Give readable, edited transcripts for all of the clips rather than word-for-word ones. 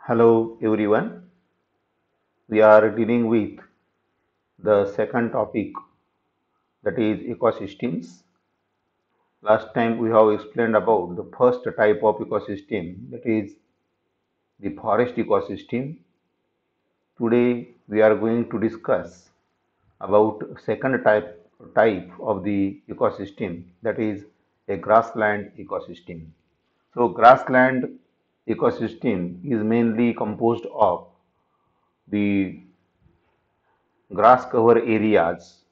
Hello everyone. We are dealing with the second topic, that is ecosystems. Last time we have explained about the first type of ecosystem, that is the forest ecosystem. Today we are going to discuss about second type of the ecosystem, that is a grassland ecosystem. So grassland ecosystem is mainly composed of the grass cover areas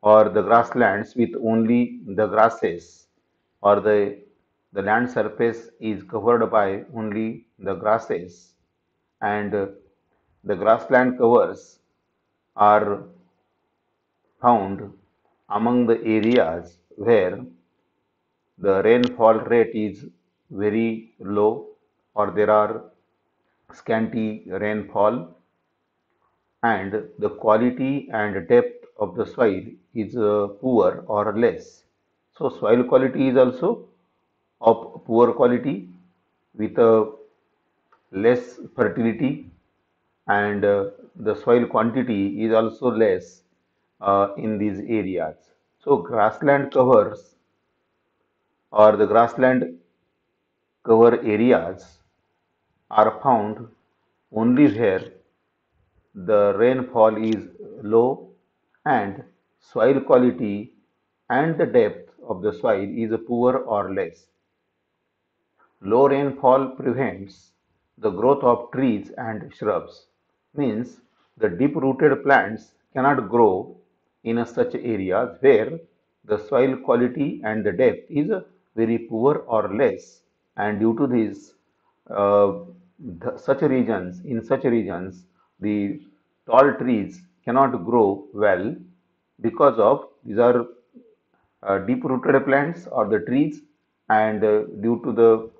or the grasslands with only the grasses, or the land surface is covered by only the grasses, and the grassland covers are found among the areas where the rainfall rate is very low, or there are scanty rainfall, and the quality and depth of the soil is poor or less. So soil quality is also of poor quality with a less fertility, and the soil quantity is also less in these areas. So grassland covers, or the grassland cover areas, are found only where the rainfall is low and soil quality and the depth of the soil is poor or less. Low rainfall prevents the growth of trees and shrubs, means the deep rooted plants cannot grow in such areas where the soil quality and the depth is very poor or less, and due to this, uh, in such regions, the tall trees cannot grow well because of these are deep rooted plants or the trees, and due to the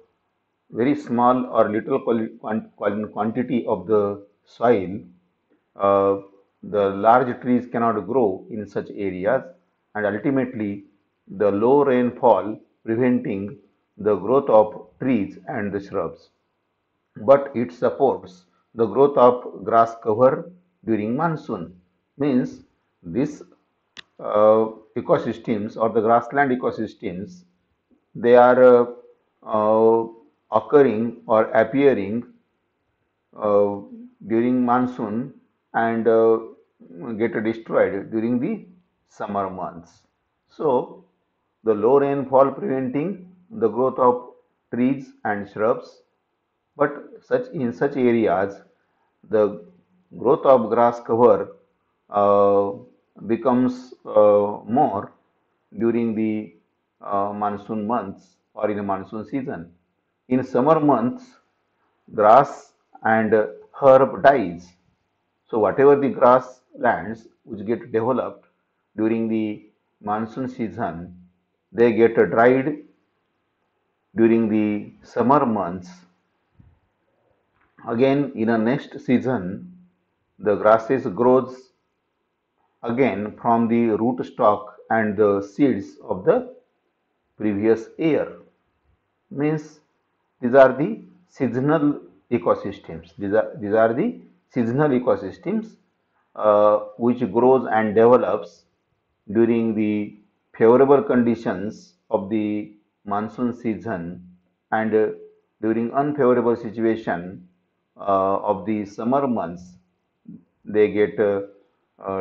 very small or little quantity of the soil, uh, the large trees cannot grow in such areas, and ultimately the low rainfall preventing the growth of trees and the shrubs, but it supports the growth of grass cover during monsoon. Means this ecosystems, or the grassland ecosystems, they are occurring or appearing uh, during monsoon, and get destroyed during the summer months. So the low rainfall preventing the growth of trees and shrubs, but such areas, the growth of grass cover uh, becomes more during the monsoon months or in the monsoon season. In summer months, grass and herb dies. So whatever the grasslands which get developed during the monsoon season, they get dried during the summer months. Again, in the next season, the grasses grows again from the root stock and the seeds of the previous year. Means these are the seasonal ecosystems. These are the seasonal ecosystems which grows and develops during the favorable conditions of the monsoon season, and during unfavorable situation of the summer months, they get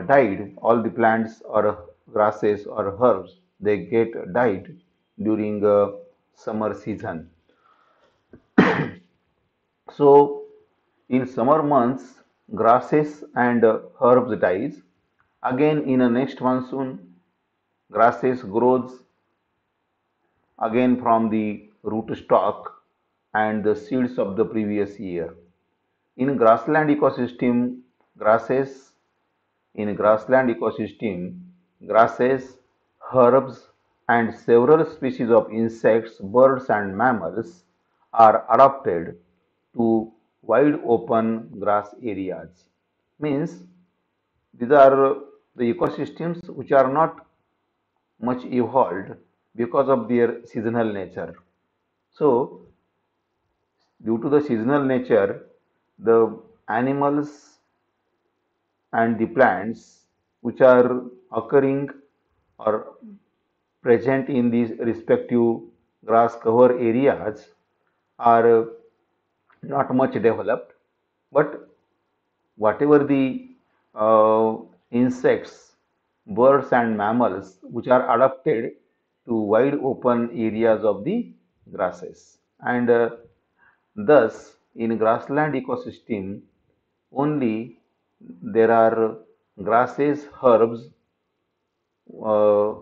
died. All the plants or grasses or herbs, they get died during summer season. So in summer months, grasses and herbs dies. Again in the next monsoon, grasses grows again from the root stock and the seeds of the previous year. In grassland ecosystem, grasses in grassland ecosystem, grasses, herbs, and several species of insects, birds, and mammals are adapted to wide open grass areas. Means these are the ecosystems which are not much evolved because of their seasonal nature. So, due to the seasonal nature, the animals and the plants which are occurring or present in these respective grass cover areas are not much developed, but whatever the uh, insects, birds and mammals which are adapted to wide open areas of the grasses. And thus, in grassland ecosystem, only there are grasses, herbs, uh,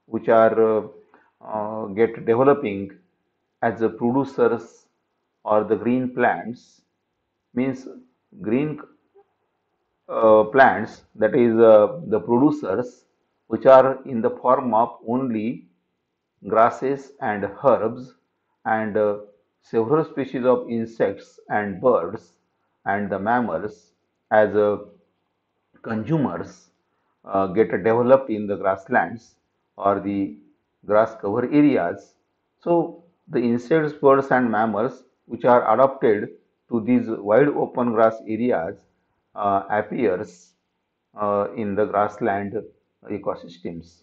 which are get developing as the producers or the green plants, means green plants, that is the producers, which are in the form of only grasses and herbs, and several species of insects and birds and the mammals as consumers get developed in the grasslands or the grass cover areas. So the insects, birds and mammals which are adapted to these wide open grass areas appears in the grassland ecosystems.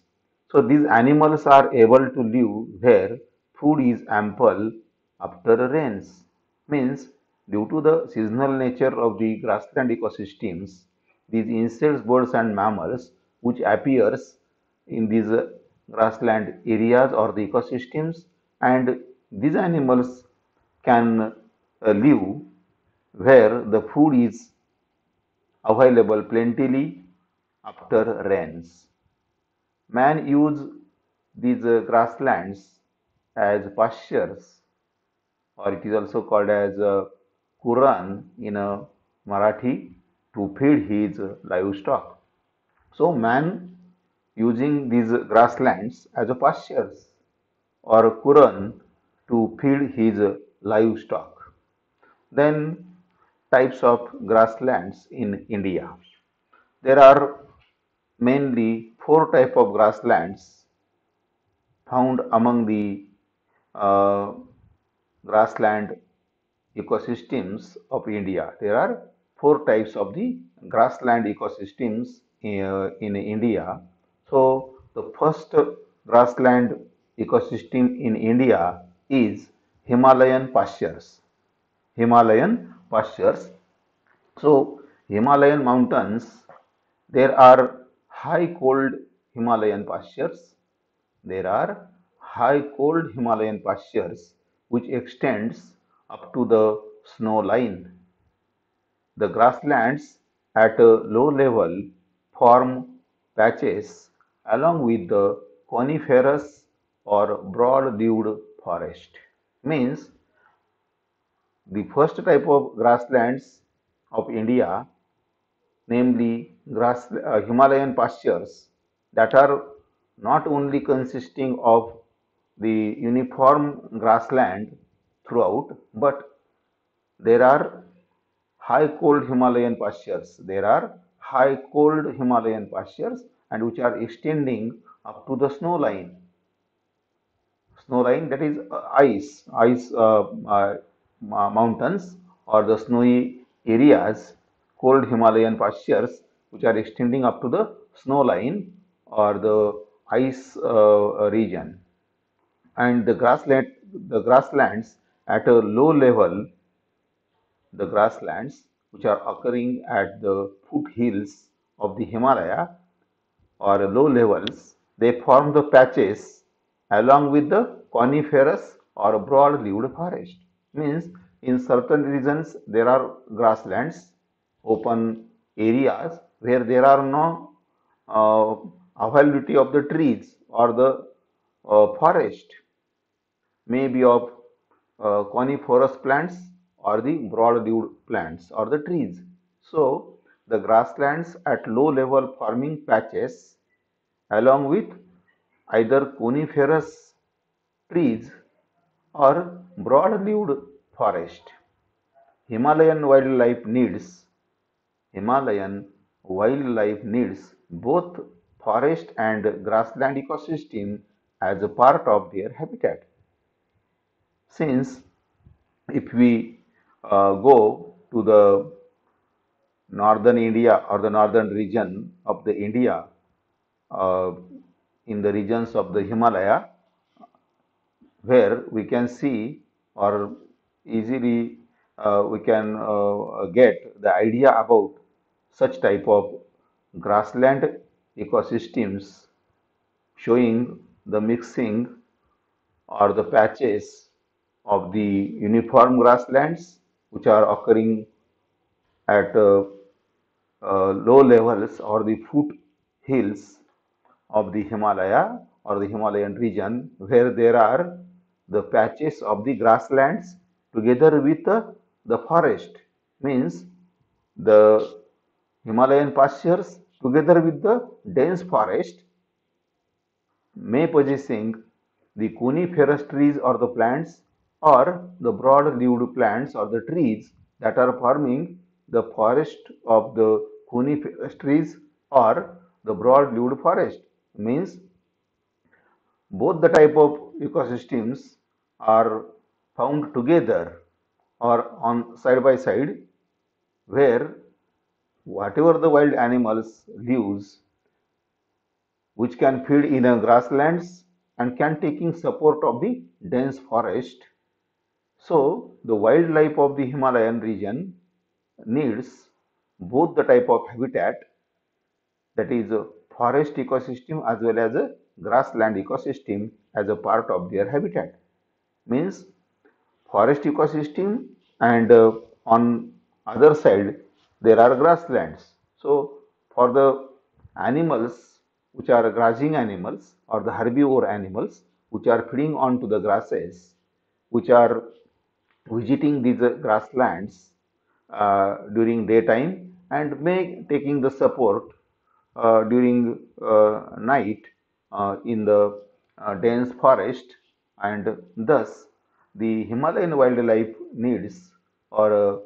So these animals are able to live where food is ample after rains. Means due to the seasonal nature of the grassland ecosystems, these insects, birds and mammals which appears in these grassland areas or the ecosystems, and these animals can live where the food is available plentifully after rains. Man use these grasslands as pastures, or it is also called as Kuran in Marathi, to feed his livestock. So man using these grasslands as a pastures or Kuran to feed his livestock. Then types of grasslands in India. There are mainly four types of grasslands found among the uh, grassland ecosystems of India. There are four types of the grassland ecosystems in India. So the first grassland ecosystem in India is Himalayan pastures. Himalayan pastures. So Himalayan mountains, there are high cold Himalayan pastures. There are high cold Himalayan pastures which extends up to the snow line. The grasslands at a low level form patches along with the coniferous or broad-leaved forest. Means the first type of grasslands of India, namely Himalayan pastures, that are not only consisting of the uniform grassland throughout, but there are high cold Himalayan pastures. There are high cold Himalayan pastures and which are extending up to the snow line. Snow line, that is ice mountains or the snowy areas, cold Himalayan pastures which are extending up to the snow line or the ice region. And the grasslands at a low level, the grasslands which are occurring at the foothills of the Himalaya or low levels, they form the patches along with the coniferous or broad-leaved forest. Means in certain regions there are grasslands, open areas where there are no uh, availability of the trees or the forest, may be of coniferous plants or the broad-leaved plants or the trees. So the grasslands at low level forming patches along with either coniferous trees or broad-leaved forest. Himalayan wildlife needs Himalayan wildlife needs both forest and grassland ecosystem as a part of their habitat. Since if we go to the northern India or the northern region of the India, uh, in the regions of the Himalaya, where we can see or easily we can get the idea about such type of grassland ecosystems, showing the mixing or the patches of the uniform grasslands which are occurring at low levels or the foot hills of the Himalaya or the Himalayan region, where there are the patches of the grasslands together with the forest, means the Himalayan pastures together with the dense forest may possessing the coniferous trees or the plants, or the broad-leaved plants or the trees that are forming the forest of the coniferous trees or the broad-leaved forest. Means both the type of ecosystems are found together or on side by side, where whatever the wild animals lives, which can feed in a grasslands and can taking support of the dense forest. So the wildlife of the Himalayan region needs both the type of habitat, that is a forest ecosystem as well as a grassland ecosystem as a part of their habitat. Means forest ecosystem and on other side there are grasslands. So for the animals which are grazing animals or the herbivore animals which are feeding on to the grasses, which are visiting these grasslands during daytime and may taking the support during night in the dense forest, and thus the Himalayan wildlife needs or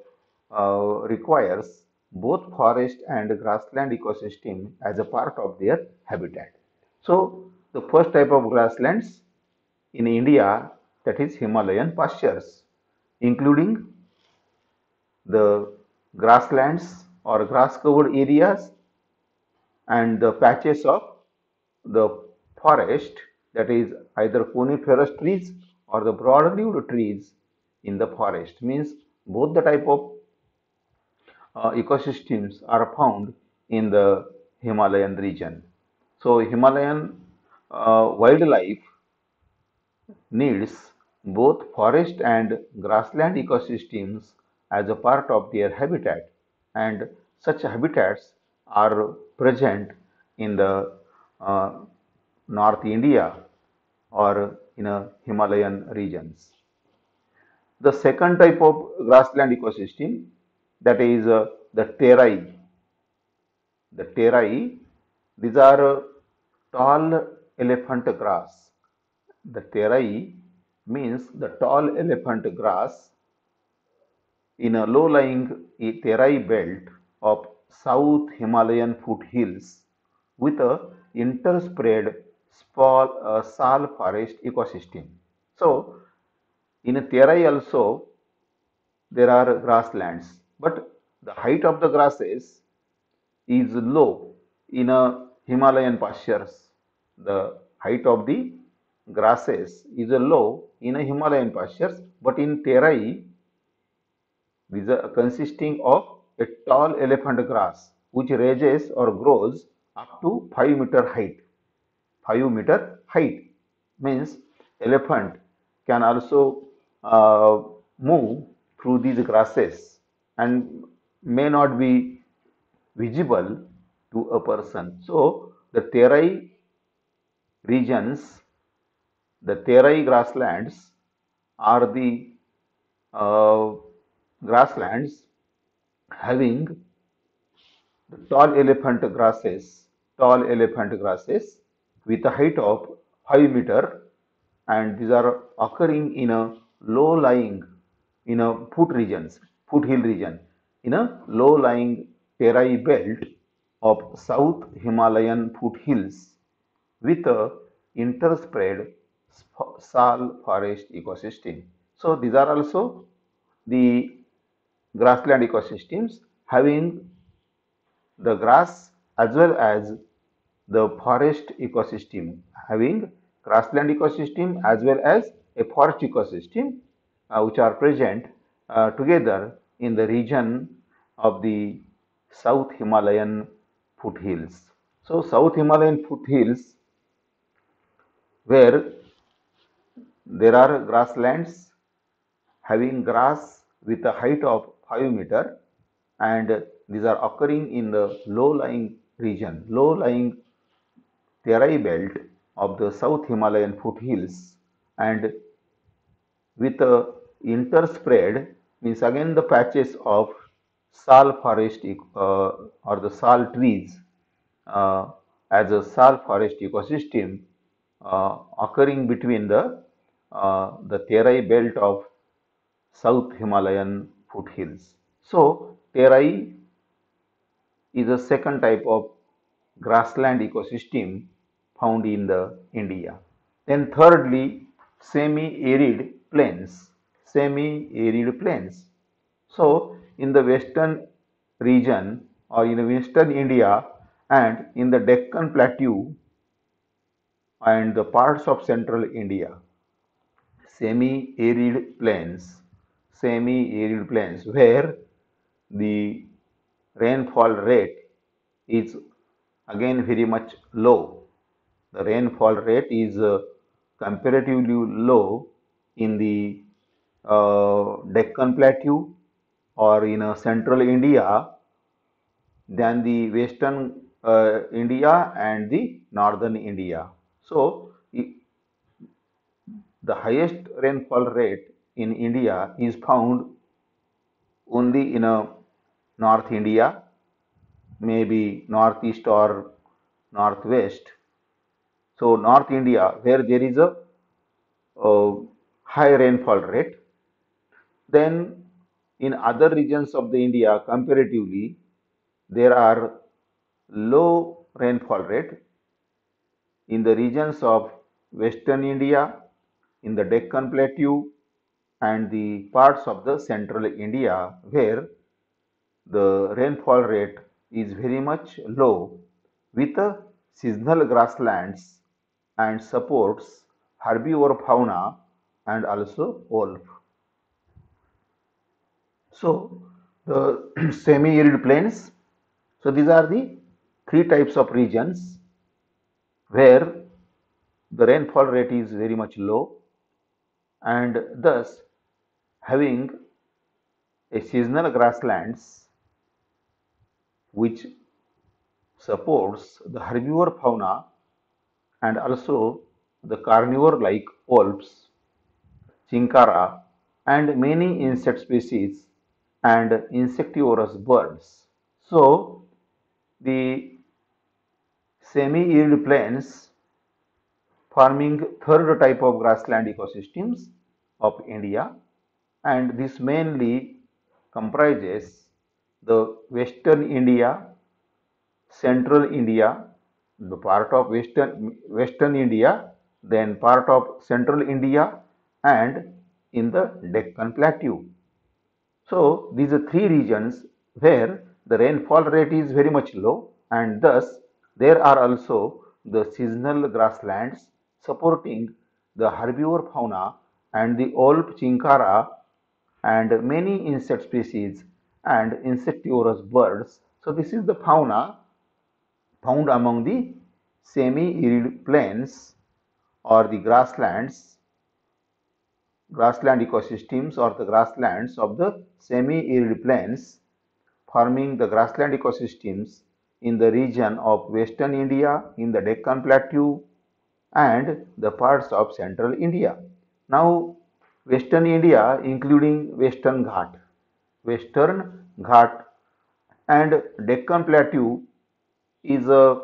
requires both forest and grassland ecosystem as a part of their habitat. So the first type of grasslands in India, that is Himalayan pastures, including the grasslands or grass covered areas and the patches of the forest, that is either coniferous trees or the broad-leaved trees in the forest. Means both the type of ecosystems are found in the Himalayan region. So Himalayan wildlife needs both forest and grassland ecosystems as a part of their habitat, and such habitats are present in the uh, North India or in a Himalayan regions. The second type of grassland ecosystem, that is the terai. The terai, these are tall elephant grass. The terai means the tall elephant grass in a low-lying terai belt of South Himalayan foothills with a interspread sal forest ecosystem. So, in a terai also there are grasslands, but the height of the grasses is low in a Himalayan pastures. The height of the grasses is low in a Himalayan pastures, but in terai, these are consisting of a tall elephant grass which raises or grows up to 5-meter height. 5-meter height means elephant can also move through these grasses and may not be visible to a person. So the terai regions, the terai grasslands are the uh, grasslands having the tall elephant grasses with a height of 5 meter, and these are occurring in a low lying, in a foothill region, in a low lying terai belt of South Himalayan foothills with a interspread sal forest ecosystem. So these are also the grassland ecosystems having the grass as well as the forest ecosystem, having grassland ecosystem as well as a forest ecosystem, which are present together in the region of the South Himalayan foothills. So South Himalayan foothills, where there are grasslands having grass with a height of 5 meter, and these are occurring in the low-lying region, low-lying Terai belt of the South Himalayan foothills, and with a interspread means again the patches of sal forest or the sal trees uh, as a sal forest ecosystem occurring between the Terai belt of South Himalayan foothills. So Terai is a second type of grassland ecosystem found in the India. Then thirdly, semi-arid plains. Semi-arid plains. So in the western region or in western India and in the Deccan Plateau and the parts of central India, semi-arid plains where the rainfall rate is again very much low. The rainfall rate is comparatively low in the Deccan Plateau or in central India than the western India and the northern India. So, the highest rainfall rate in India is found only in North India, maybe northeast or northwest. So North India, where there is a high rainfall rate, then in other regions of the India comparatively, there are low rainfall rate in the regions of Western India, in the Deccan Plateau, and the parts of the central India where the rainfall rate is very much low with seasonal grasslands and supports herbivore fauna and also wolf. So the semi-arid plains. So these are the three types of regions where the rainfall rate is very much low and thus having a seasonal grasslands which supports the herbivore fauna and also the carnivore like wolves, chinkara, and many insect species and insectivorous birds. So the semi-arid plains forming third type of grassland ecosystems of India, and this mainly comprises the western India, central India, the part of western India, then part of central India, and in the Deccan Plateau. So these are three regions where the rainfall rate is very much low, and thus there are also the seasonal grasslands supporting the herbivore fauna and the wolf, chinkara, and many insect species and insectivorous birds. So this is the fauna found among the semi-arid plains or the grassland ecosystems or the grasslands of the semi-arid plains forming the grassland ecosystems in the region of western India, in the Deccan Plateau, and the parts of central India. Now, western India including Western Ghat and Deccan Plateau is a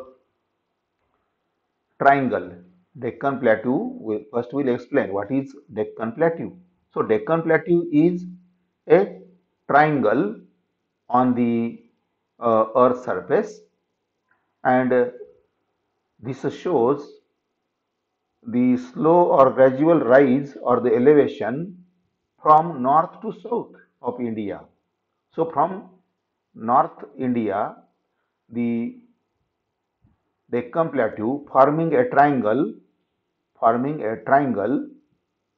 triangle. Deccan Plateau, first we'll explain what is Deccan Plateau. So Deccan Plateau is a triangle on the earth surface, and this shows the slow or gradual rise or the elevation from north to south of India. So from North India, the Deccan Plateau forming a triangle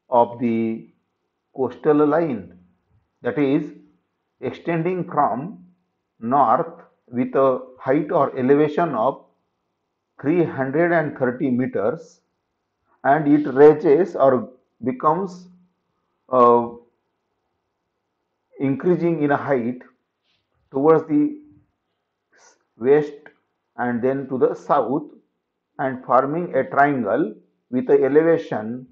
of the coastal line, that is extending from north with a height or elevation of 330 meters, and it reaches or becomes uh, increasing in a height towards the west and then to the south, and forming a triangle with a elevation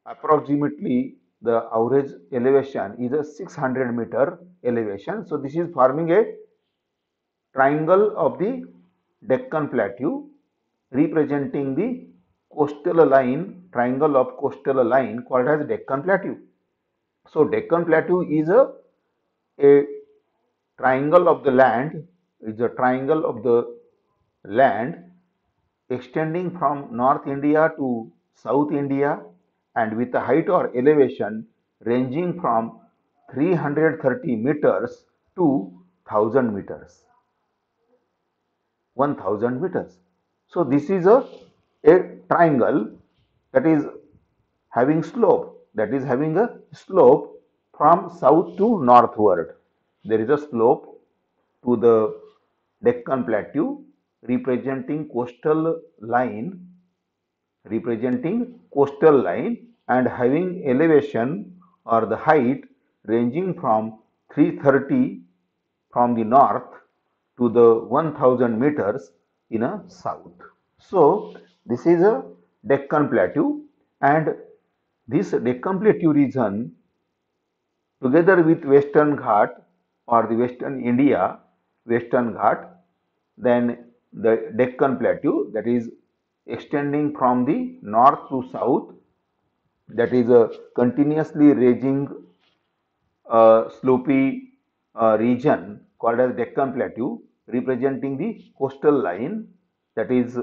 approximately, the average elevation is a 600-meter elevation. So this is forming a triangle of the Deccan Plateau, representing the coastal line, triangle of coastal line called as Deccan Plateau. So Deccan Plateau is a triangle of the land, is a triangle of the land extending from North India to South India, and with a height or elevation ranging from 330 meters to 1000 meters. 1000 meters. So this is a triangle that is having slope, that is having a slope from south to northward. There is a slope to the Deccan Plateau representing coastal line and having elevation or the height ranging from 330 from the north to the 1000 meters in a south. So this is a Deccan Plateau, and this Deccan Plateau region together with Western Ghat or the Western India, Western Ghat, then the Deccan Plateau, that is extending from the north to south, that is a continuously raging slopy region called as Deccan Plateau, representing the coastal line that is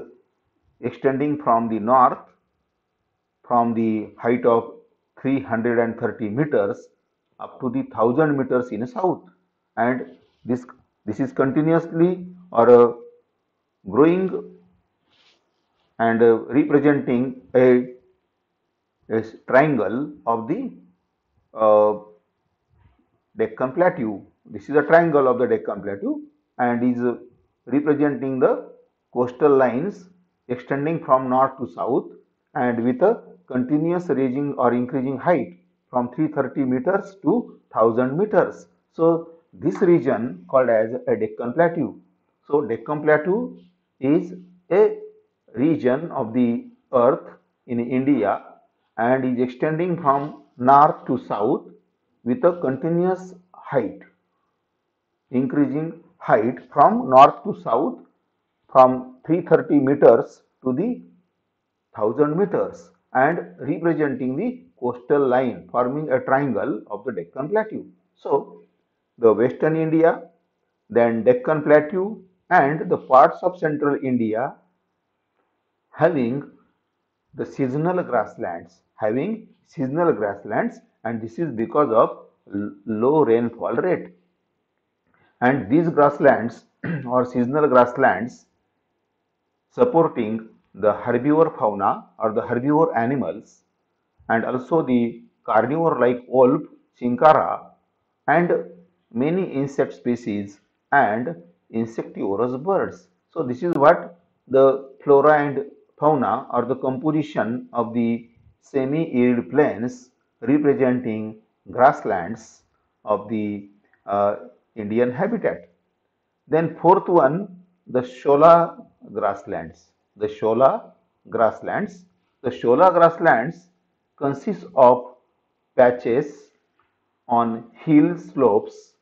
extending from the north from the height of 330 meters up to the 1000 meters in south, and this is continuously or growing and representing a triangle of the uh, Deccan Plateau. This is a triangle of the Deccan Plateau and is representing the coastal lines extending from north to south and with a continuous raising or increasing height from 330 meters to 1000 meters. So this region called as a Deccan Plateau. So Deccan Plateau is a region of the earth in India and is extending from north to south with a continuous height, increasing height from north to south from 330 meters to the 1000 meters and representing the coastal line forming a triangle of the Deccan Plateau. So the Western India, then Deccan Plateau and the parts of central India having the seasonal grasslands, and this is because of low rainfall rate, and these grasslands or seasonal grasslands supporting the herbivore fauna or the herbivore animals and also the carnivore like wolf, chinkara, and many insect species and insectivorous birds. So this is what the flora and fauna or the composition of the semi-arid plains representing grasslands of the Indian habitat. Then fourth one, the Shola grasslands. The Shola grasslands. The Shola grasslands consist of patches on hill slopes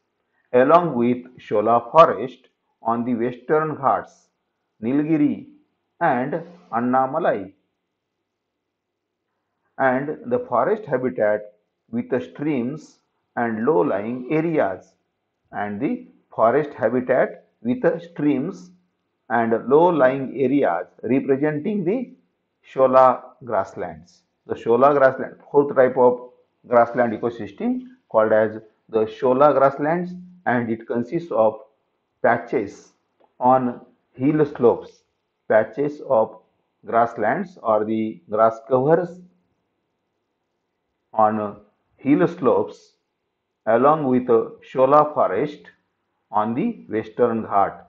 along with Shola forest on the western Ghats, Nilgiri and Annamalai, and the forest habitat with the streams and low-lying areas, and the forest habitat with the streams and low-lying areas representing the Shola grasslands. The Shola grassland, fourth type of grassland ecosystem called as the shola grasslands, and it consists of patches on hill slopes, patches of grasslands or the grass covers on hill slopes along with shola forest on the western ghat.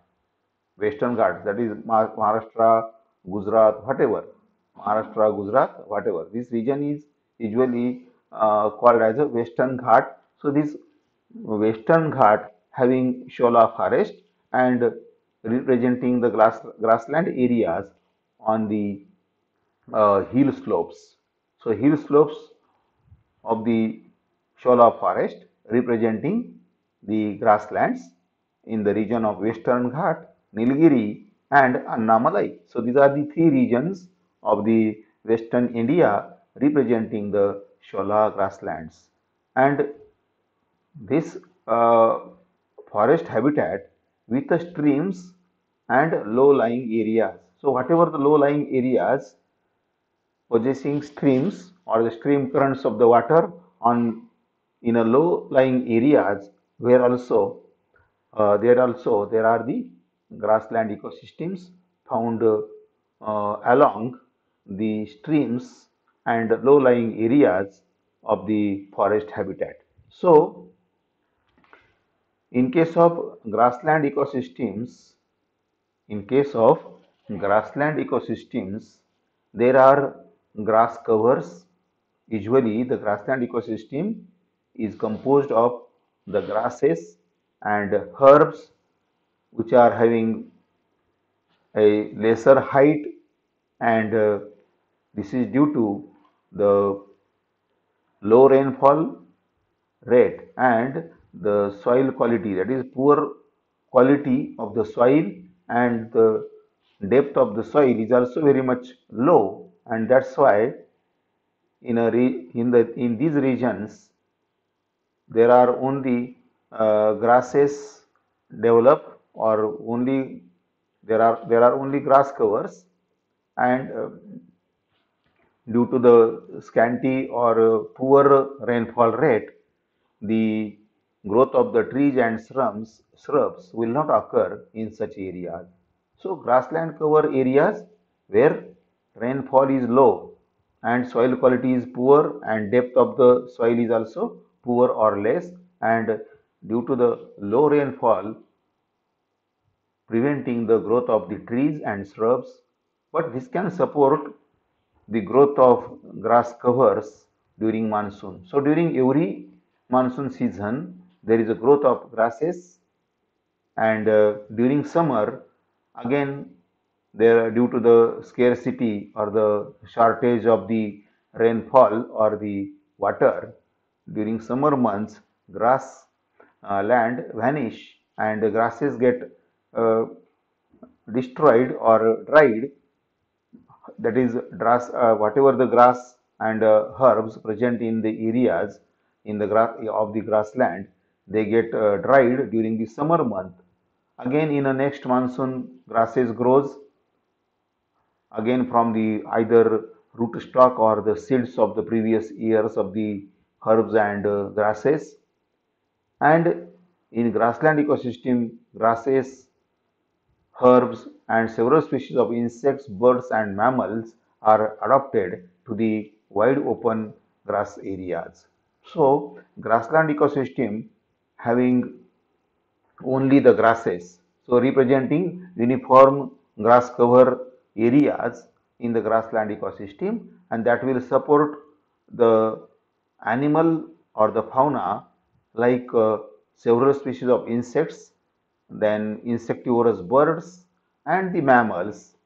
Western Ghats, that is Maharashtra, Gujarat, whatever. Maharashtra, Gujarat, whatever. This region is usually called as a Western Ghat. So this Western Ghat having Shola forest and representing the grassland areas on the hill slopes. So hill slopes of the Shola forest representing the grasslands in the region of Western Ghat, Nilgiri and Annamalai. So these are the three regions of the Western India representing the Shola grasslands. And this forest habitat with the streams and low-lying areas. So whatever the low-lying areas possessing streams or the stream currents of the water on in a low lying areas where also there are the grassland ecosystems found along the streams and low lying areas of the forest habitat. So in case of grassland ecosystems, in case of grassland ecosystems, there are grass covers. Usually, the grassland ecosystem is composed of the grasses and herbs which are having a lesser height, and this is due to the low rainfall rate and the soil quality, that is poor quality of the soil, and the depth of the soil is also very much low, and that's why in these regions there are only grasses develop, or only there are only grass covers, and due to the scanty or poor rainfall rate, the growth of the trees and shrubs will not occur in such areas. So grassland cover areas where rainfall is low and soil quality is poor and depth of the soil is also poor or less, and due to the low rainfall preventing the growth of the trees and shrubs, but this can support the growth of grass covers during monsoon. So during every monsoon season, there is a growth of grasses, and during summer, again, there due to the scarcity or the shortage of the rainfall or the water, during summer months, grass land vanish and the grasses get uh, destroyed or dried, that is whatever the grass and herbs present in the areas in the grass of the grassland, they get dried during the summer month. Again in the next monsoon, grasses grows again from the either root stock or the seeds of the previous years of the herbs and grasses. And in grassland ecosystem, grasses, herbs, and several species of insects, birds, and mammals are adapted to the wide open grass areas. So, grassland ecosystem having only the grasses, so representing uniform grass cover areas in the grassland ecosystem, and that will support the animal or the fauna like several species of insects, then insectivorous birds and the mammals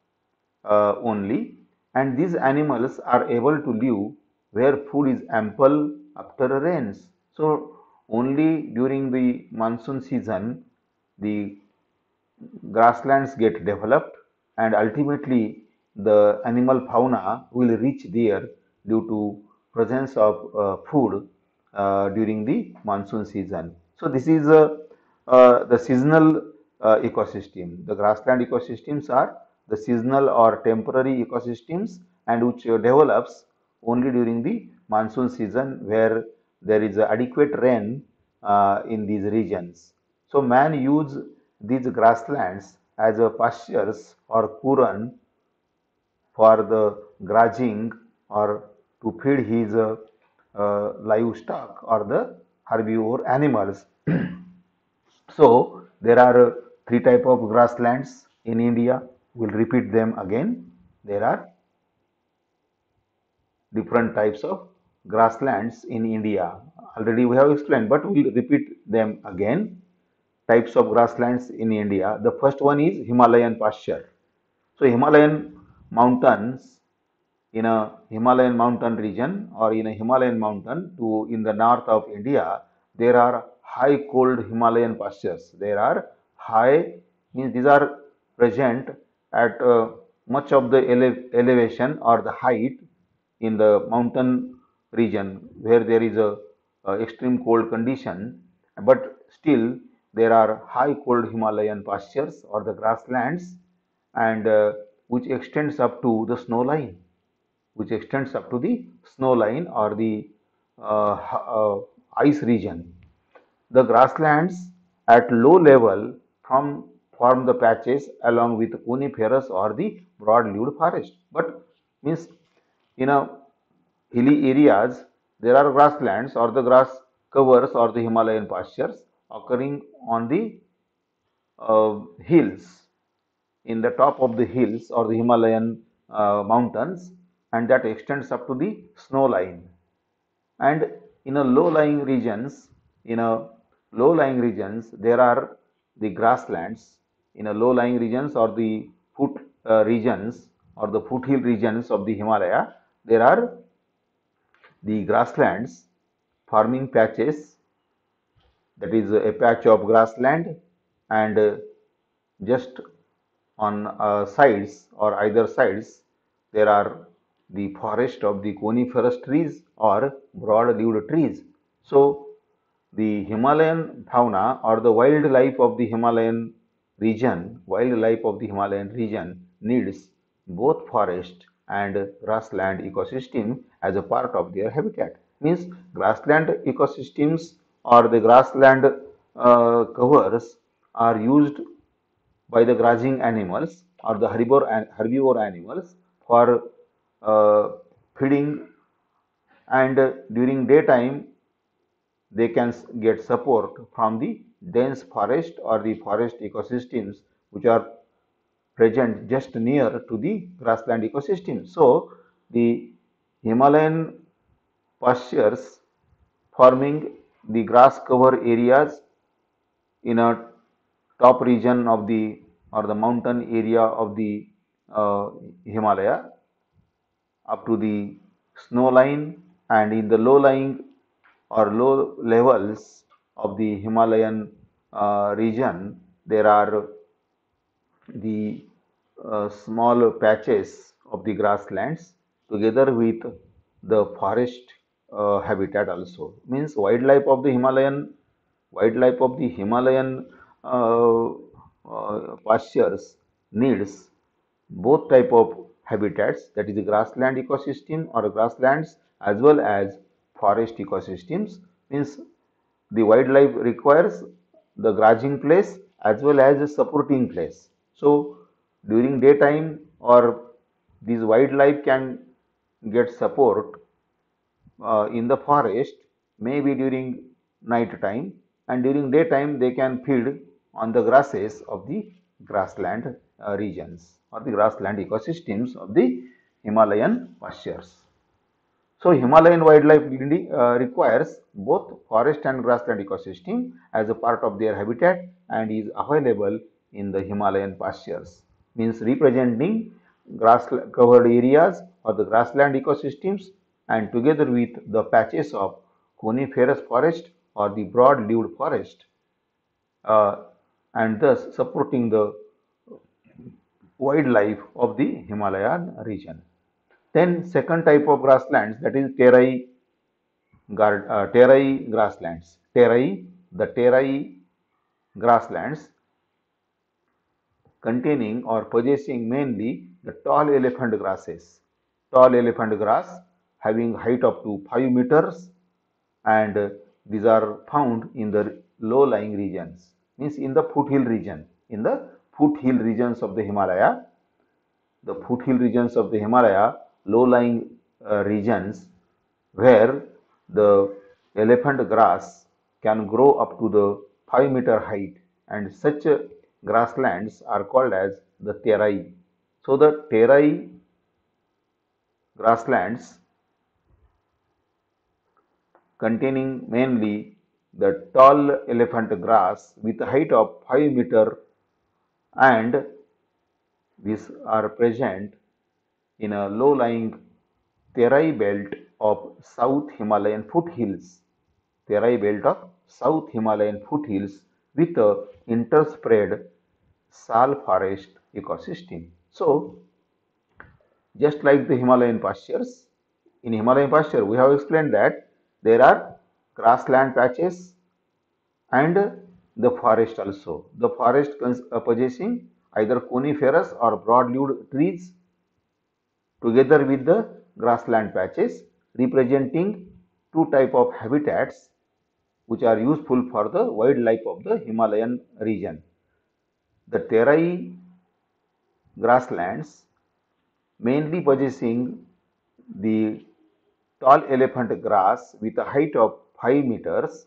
only, and these animals are able to live where food is ample after rains. So only during the monsoon season the grasslands get developed, and ultimately the animal fauna will reach there due to presence of food during the monsoon season. So this is the seasonal ecosystem. The grassland ecosystems are the seasonal or temporary ecosystems, and which develops only during the monsoon season where there is adequate rain in these regions. So man use these grasslands as a pastures or kuran for the grazing or to feed his livestock or the herbivore animals. So there are three type of grasslands in India. We'll repeat them again. There are different types of grasslands in India. Already we have explained, but we'll repeat them again. Types of grasslands in India. The first one is Himalayan pasture. So Himalayan mountains, in a Himalayan mountain region or in a Himalayan mountain to in the north of India, there are high cold Himalayan pastures. There are high, means these are present at much of the elevation or the height in the mountain region where there is a extreme cold condition, but still there are high cold Himalayan pastures or the grasslands, and which extends up to the snow line, which extends up to the snow line or the ice region. The grasslands at low level form the patches along with coniferous or the broad-leaved forest. But means in a hilly areas there are grasslands or the grass covers or the Himalayan pastures occurring on the hills, in the top of the hills or the Himalayan mountains, and that extends up to the snow line. And in a low-lying regions, in a low-lying regions, there are the grasslands. In a low-lying regions or the foot regions or the foothill regions of the Himalaya, there are the grasslands forming patches, that is a patch of grassland, and just on sides or either sides there are the forest of the coniferous trees or broad-leaved trees. So the Himalayan fauna or the wildlife of the Himalayan region needs both forest and grassland ecosystem as a part of their habitat. Means grassland ecosystems or the grassland covers are used by the grazing animals or the herbivore animals for uh, feeding, and during daytime they can get support from the dense forest or the forest ecosystems which are present just near to the grassland ecosystem. So the Himalayan pastures forming the grass cover areas in a top region of the or the mountain area of the Himalaya up to the snow line, and in the low lying or low levels of the Himalayan region there are the small patches of the grasslands together with the forest habitat also. Means wildlife of the Himalayan pastures needs both type of habitats, that is the grassland ecosystem or grasslands as well as forest ecosystems. Means the wildlife requires the grazing place as well as a supporting place. So during daytime or this wildlife can get support in the forest, maybe during night time, and during daytime they can feed on the grasses of the grassland regions or the grassland ecosystems of the Himalayan pastures. So Himalayan wildlife requires both forest and grassland ecosystem as a part of their habitat and is available in the Himalayan pastures. Means representing grass covered areas or the grassland ecosystems, and together with the patches of coniferous forest or the broad-leaved forest, uh, and thus supporting the wildlife of the Himalayan region. Then second type of grasslands, that is terai grasslands. Terai grasslands containing or possessing mainly the tall elephant grasses. Tall elephant grass having height up to 5 meters and these are found in the low-lying regions, means in the foothill region, in the foothill regions of the Himalaya. The foothill regions of the Himalaya, low-lying regions where the elephant grass can grow up to the 5-meter height, and such grasslands are called as the terai. So the terai grasslands containing mainly the tall elephant grass with a height of 5 meter, and these are present in a low-lying terai belt of South Himalayan foothills, terai belt of South Himalayan foothills with a interspread sal forest ecosystem. So, just like the Himalayan pastures, in Himalayan pasture we have explained that there are grassland patches and the forest also. The forest possessing either coniferous or broad-leaved trees together with the grassland patches, representing two type of habitats which are useful for the wildlife of the Himalayan region. The terai grasslands mainly possessing the tall elephant grass with a height of 5 meters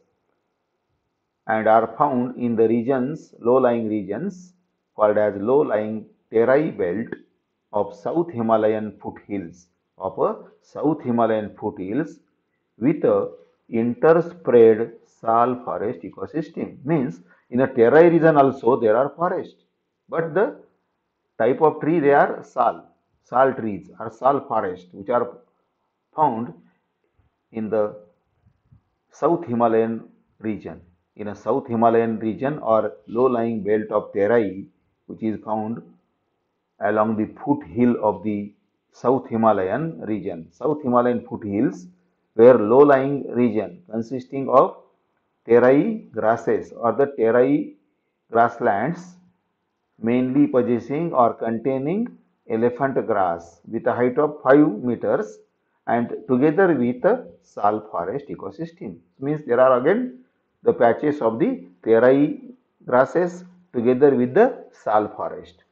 and are found in the regions, low-lying regions called as low-lying terai belt of South Himalayan foothills, with a interspread sal forest ecosystem. Means in a terai region also there are forests, but the type of tree they are sal trees or sal forest, which are found in the South Himalayan region. In a South Himalayan region or low-lying belt of terai, which is found along the foothill of the South Himalayan region. South Himalayan foothills were low-lying region consisting of terai grasses or the terai grasslands mainly possessing or containing elephant grass with a height of 5 meters and together with a sal forest ecosystem. Means there are again the patches of the terai grasses together with the sal forest.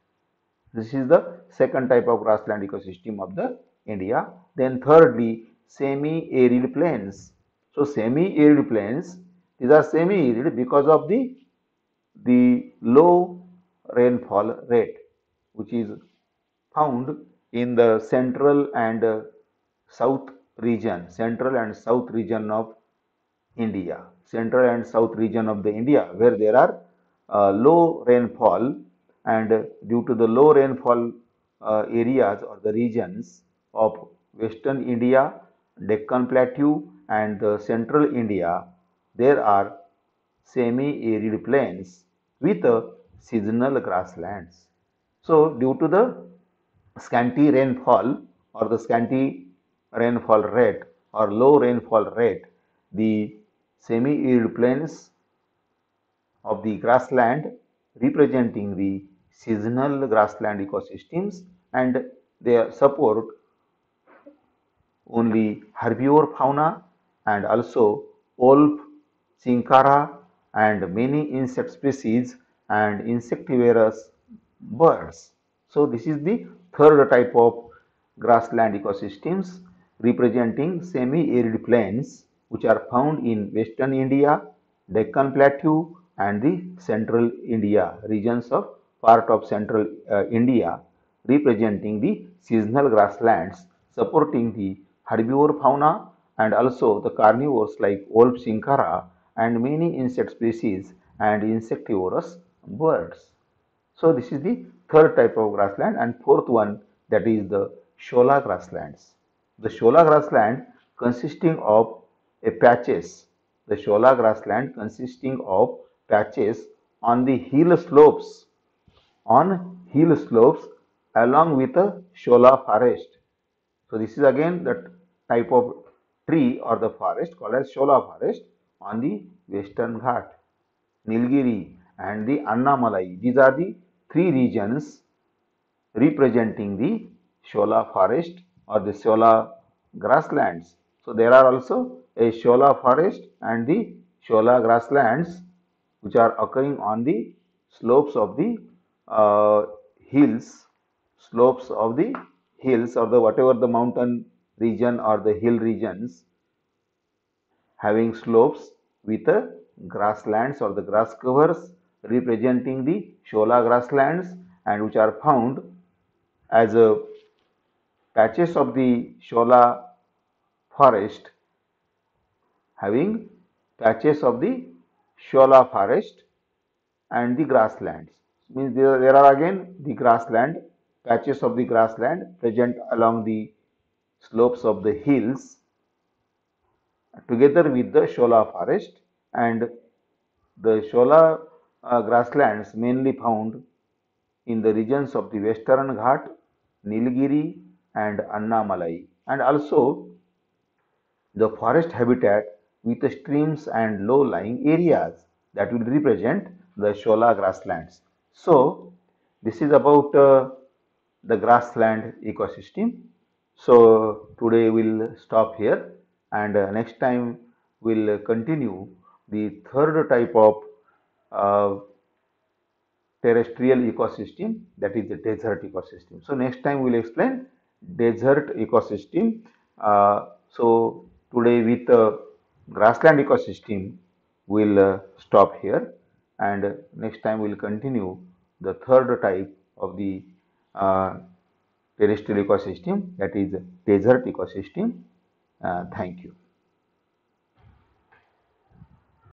This is the second type of grassland ecosystem of the India. Then thirdly, semi-arid plains. So semi-arid plains, these are semi-arid because of the low rainfall rate, which is found in the central and south region of India, where there are low rainfall, and due to the low rainfall areas or the regions of western India, Deccan Plateau and the central India, there are semi-arid plains with seasonal grasslands. So, due to the scanty rainfall or the scanty rainfall rate or low rainfall rate, the semi-arid plains of the grassland representing the seasonal grassland ecosystems, and they support only herbivore fauna and also wolf, chinkara and many insect species and insectivorous birds. So this is the third type of grassland ecosystems representing semi-arid plains which are found in western India, Deccan Plateau and the central India regions of part of central India, representing the seasonal grasslands supporting the herbivore fauna and also the carnivores like wolf, chinkara and many insect species and insectivorous birds. So this is the third type of grassland, and fourth one, that is the shola grasslands. The shola grassland consisting of the shola grassland consisting of patches on the hill slopes along with a shola forest. So this is again the type of tree or the forest called as shola forest on the Western Ghat, Nilgiri and the Annamalai. These are the three regions representing the shola forest or the shola grasslands. So there are also a shola forest and the shola grasslands which are occurring on the slopes of the uh, hills, or the whatever the mountain region or the hill regions having slopes with grasslands or the grass covers representing the shola grasslands, and which are found as patches of the shola forest, having patches of the shola forest and the grasslands. Means there are again the grassland, patches of the grassland present along the slopes of the hills together with the shola forest, and the shola grasslands mainly found in the regions of the Western Ghat, Nilgiri and Annamalai, and also the forest habitat with the streams and low-lying areas that will represent the shola grasslands. So this is about the grassland ecosystem. So today we'll stop here, and next time we'll continue the third type of uh, terrestrial ecosystem, that is the desert ecosystem. So next time we'll explain desert ecosystem. So today with grassland ecosystem we'll stop here, and next time we'll continue the third type of the uh, terrestrial ecosystem, that is desert ecosystem. Thank you.